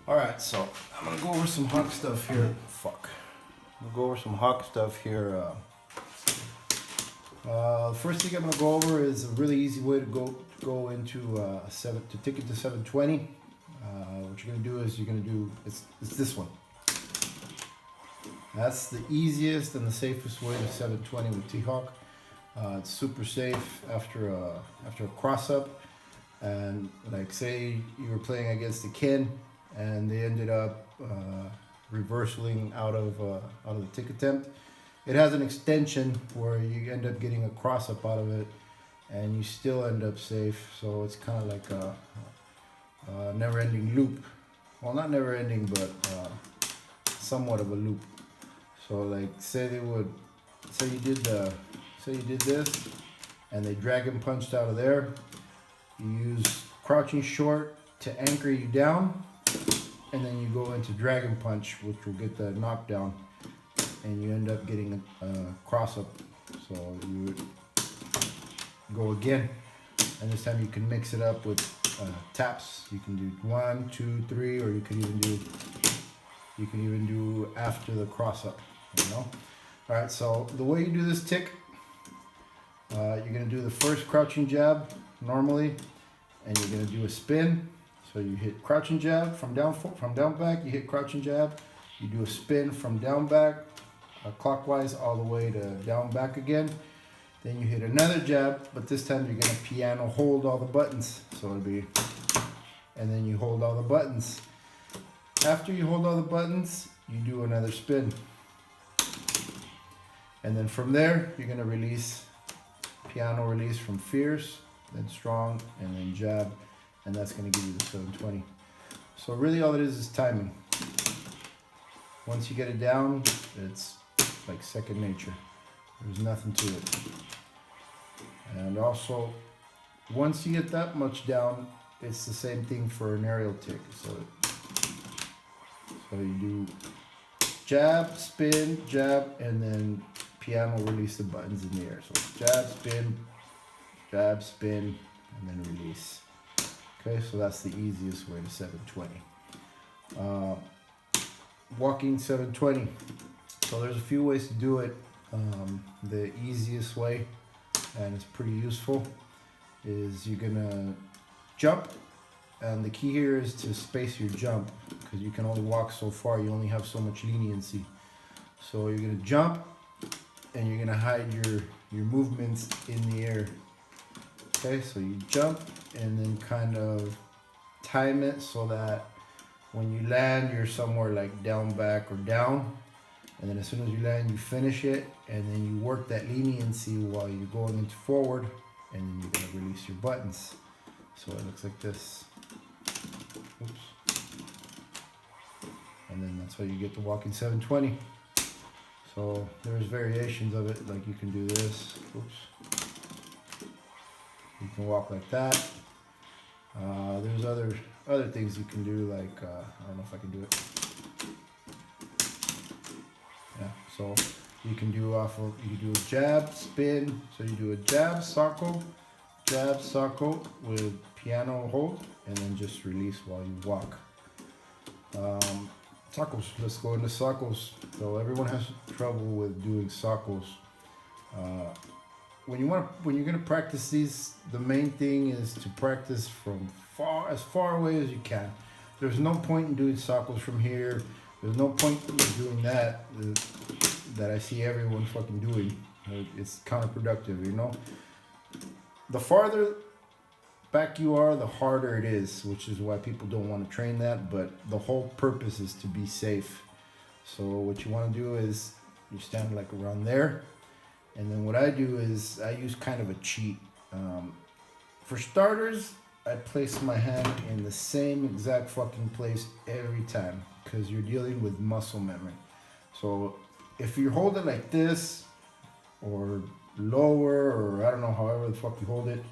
Alright, so I'm gonna go over some hawk stuff here. Fuck. I'm gonna go over some hawk stuff here. The first thing I'm gonna go over is a really easy way to go into to tick it to 720. What you're gonna do is it's this one. That's the easiest and the safest way to 720 with T-Hawk. It's super safe after a cross up, and like say you were playing against a Ken and they ended up reversing out of the tick attempt. It has an extension where you end up getting a cross up out of it, and you still end up safe. So it's kind of like a never-ending loop. Well, not never-ending, but somewhat of a loop. So like say you did this, and they dragon punched out of there. You use crouching short to anchor you down, and then you go into dragon punch, which will get the knockdown, and you end up getting a cross up. So you would go again, and this time you can mix it up with taps. You can do 1, 2, 3, or you can even do after the cross up. You know. All right. So the way you do this tick, you're gonna do the first crouching jab normally, and you're gonna do a spin. So you hit crouching jab from down back. You hit crouching jab. You do a spin from down back, clockwise all the way to down back again. Then you hit another jab, but this time you're gonna piano hold all the buttons. So it'll be, and then you hold all the buttons. After you hold all the buttons, you do another spin. And then from there, you're gonna release, piano release from fierce, then strong, and then jab, and that's gonna give you the 720. So really all it is timing. Once you get it down, it's like second nature. There's nothing to it. And also, once you get that much down, it's the same thing for an aerial tick. So you do jab, spin, jab, and then piano release the buttons in the air. So jab, spin, and then release. Okay, so that's the easiest way to 720. Walking 720. So there's a few ways to do it. The easiest way, and it's pretty useful, is you're gonna jump, and the key here is to space your jump, because you can only walk so far. You only have so much leniency. So you're gonna jump, and you're gonna hide your movements in the air. Okay, so you jump and then kind of time it so that when you land, you're somewhere like down, back, or down. And then as soon as you land, you finish it, and then you work that leniency while you're going into forward, and then you're gonna release your buttons. So it looks like this. Oops. And then that's how you get the walking 720. So there's variations of it, like you can do this. Oops. You can walk like that. There's other things you can do, like I don't know if I can do it. Yeah, so you can do a jab, spin. So you do a jab, circle with piano hold, and then just release while you walk. Circles. Let's go into circles. So everyone has trouble with doing circles. When you're gonna practice these, the main thing is to practice from as far away as you can. There's no point in doing circles from here. There's no point in doing that I see everyone fucking doing. It's counterproductive, you know. The farther back you are, the harder it is, which is why people don't want to train that. But the whole purpose is to be safe. So what you want to do is you stand like around there. And then what I do is I use kind of a cheat. For starters, I place my hand in the same exact fucking place every time, because you're dealing with muscle memory. So if you hold it like this, or lower, or I don't know, however the fuck you hold it,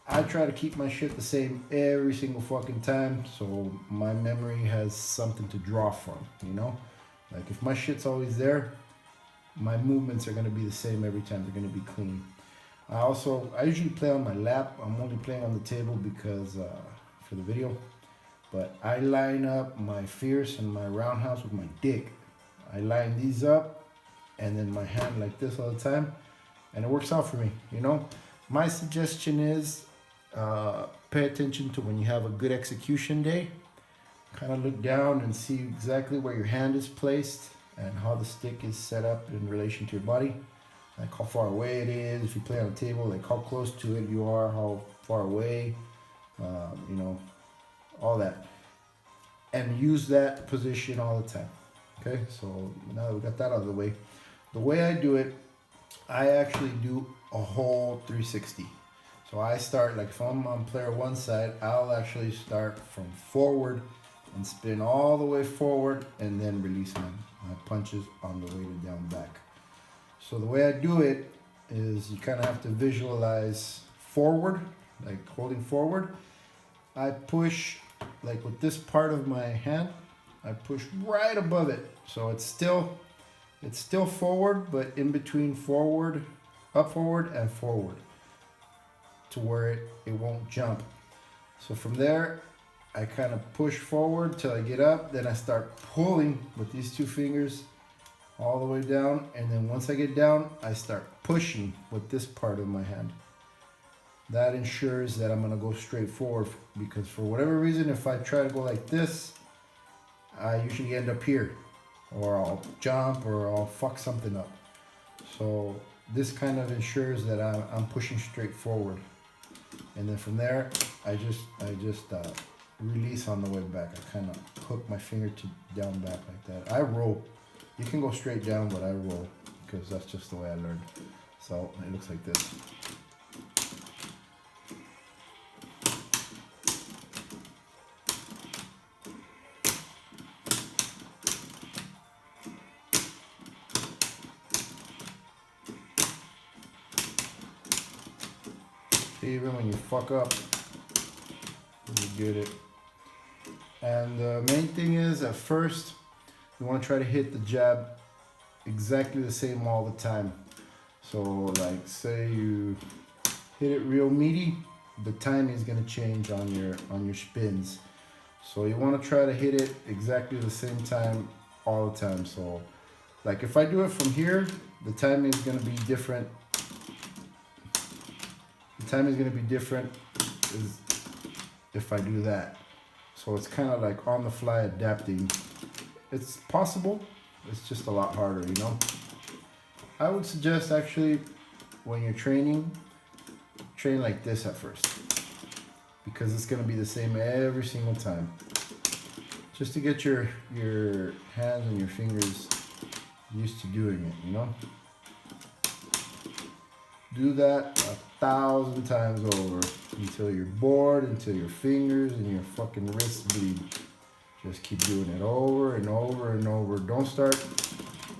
I try to keep my shit the same every single fucking time, so my memory has something to draw from, you know? Like if my shit's always there, my movements are going to be the same every time. They're going to be clean. I usually play on my lap. I'm only playing on the table because for the video, But I line up my fierce and my roundhouse with my dick. I line these up and then my hand like this all the time, and it works out for me, you know. My suggestion is pay attention to when you have a good execution day. Kind of look down and see exactly where your hand is placed and how the stick is set up in relation to your body. Like how far away it is, if you play on a table, like how close to it you are, how far away, you know, all that. And use that position all the time. Okay, so now that we got that out of the way I do it, I actually do a whole 360. So I start, like if I'm on player one side, I'll actually start from forward and spin all the way forward and then release my punches on the way to down back. So the way I do it is you kind of have to visualize forward, like holding forward. I push, like with this part of my hand, I push right above it. So it's still forward, but in between forward, up forward and forward to where it won't jump. So from there, I kind of push forward till I get up. Then I start pulling with these two fingers all the way down. And then once I get down, I start pushing with this part of my hand. That ensures that I'm gonna go straight forward, because for whatever reason, if I try to go like this, I usually end up here, or I'll jump, or I'll fuck something up. So this kind of ensures that I'm pushing straight forward. And then from there, I just release on the way back. I kind of hook my finger to down back like that. I roll. You can go straight down, but I roll because that's just the way I learned. So it looks like this. Even when you fuck up, you get it. And the main thing is, at first, you want to try to hit the jab exactly the same all the time. So like say you hit it real meaty, the timing is going to change on your spins. So you want to try to hit it exactly the same time all the time. So like if I do it from here, the timing is going to be different. The time is going to be different is if I do that. So it's kind of like on the fly adapting. It's possible, it's just a lot harder, you know. I would suggest actually when you're training, train like this at first, because it's going to be the same every single time. Just to get your hands and your fingers used to doing it, you know. Do that 1,000 times over until you're bored, until your fingers and your fucking wrists bleed. Just keep doing it over and over and over. Don't start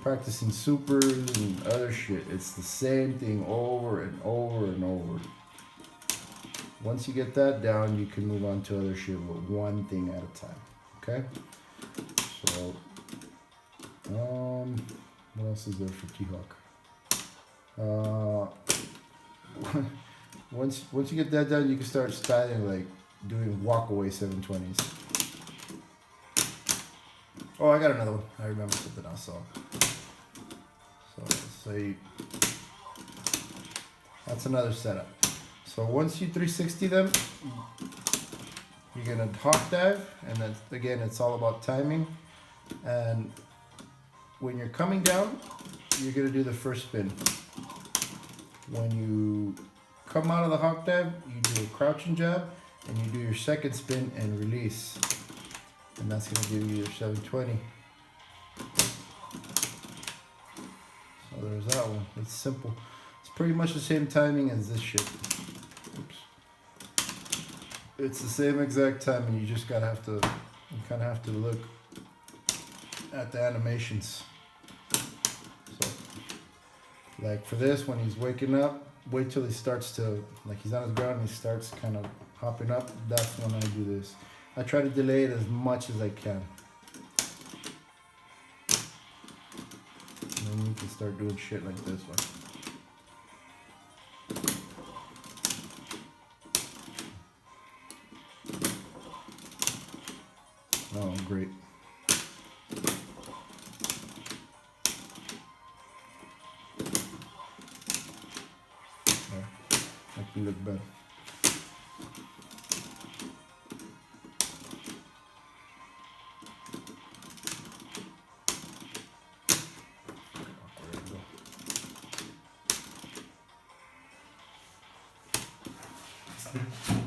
practicing supers and other shit. It's the same thing over and over and over. Once you get that down, you can move on to other shit with one thing at a time. Okay? So, what else is there for T-Hawk? Once you get that done, you can start styling, like doing walkaway 720s. Oh, I got another one. I remember something else. So say that's another setup. So once you 360 them, you're gonna hawk dive, and then again, it's all about timing. And when you're coming down, you're gonna do the first spin. When you come out of the hawk dive, you do a crouching jab, and you do your second spin and release. And that's going to give you your 720. So there's that one. It's simple. It's pretty much the same timing as this shit. Oops. It's the same exact timing. You just kind of have to look at the animations. So, like for this, when he's waking up, wait till he starts to, like he's on his ground and he starts kind of hopping up. That's when I do this. I try to delay it as much as I can. And then you can start doing shit like this one. Oh, great. Yeah, make me look better. There you go.